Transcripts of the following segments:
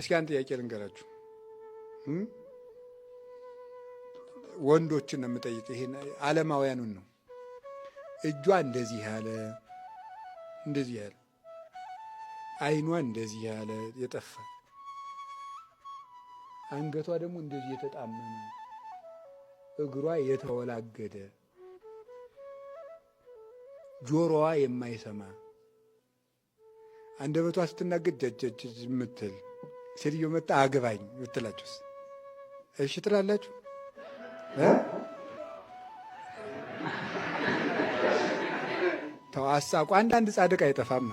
እስኪ አንድ ጥያቄ ልንገራችሁ። ወንዶችን ነው የምጠይቀው። ይሄን ዓለማውያኑን ነው። እጇ እንደዚህ ያለ እንደዚህ ያለ፣ አይኗ እንደዚህ ያለ የጠፋ፣ አንገቷ ደግሞ እንደዚህ የተጣመመ፣ እግሯ የተወላገደ፣ ጆሮዋ የማይሰማ፣ አንደበቷ ስትናገር ጀጀጅ የምትል ሴትዮ መጣ አግባኝ ብትላችሁስ እሺ ትላላችሁ? ተው አሳቁ። አንዳንድ ጻድቅ አይጠፋም።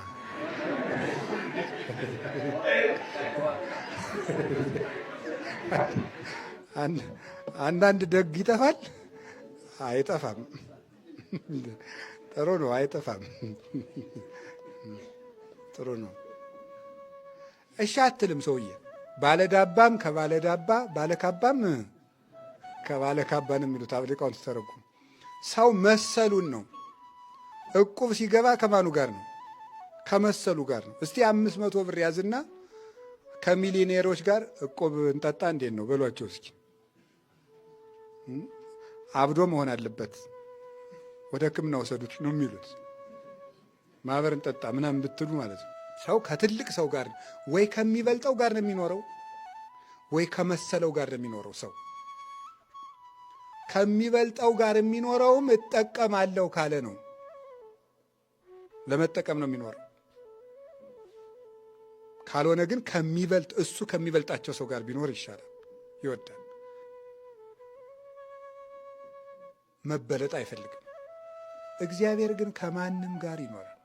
አንዳንድ ደግ ይጠፋል። አይጠፋም። ጥሩ ነው። አይጠፋም። ጥሩ ነው። እሺ አትልም ሰውዬ። ባለዳባም ከባለዳባ ባለካባም ከባለካባ ነው የሚሉት ሊቃውንት ሲተረጉሙ። ሰው መሰሉን ነው። እቁብ ሲገባ ከማኑ ጋር ነው? ከመሰሉ ጋር ነው። እስቲ 500 ብር ያዝና ከሚሊዮኔሮች ጋር እቁብ እንጠጣ እንዴት ነው በሏቸው እስኪ። አብዶ መሆን አለበት፣ ወደ ሕክምና ወሰዱት ነው የሚሉት። ማህበር እንጠጣ ምናምን ብትሉ ማለት ነው። ሰው ከትልቅ ሰው ጋር ወይ ከሚበልጠው ጋር ነው የሚኖረው፣ ወይ ከመሰለው ጋር ነው የሚኖረው። ሰው ከሚበልጠው ጋር የሚኖረውም እጠቀማለሁ ካለ ነው። ለመጠቀም ነው የሚኖረው። ካልሆነ ግን ከሚበልጥ እሱ ከሚበልጣቸው ሰው ጋር ቢኖር ይሻላል፣ ይወዳል። መበለጥ አይፈልግም። እግዚአብሔር ግን ከማንም ጋር ይኖራል።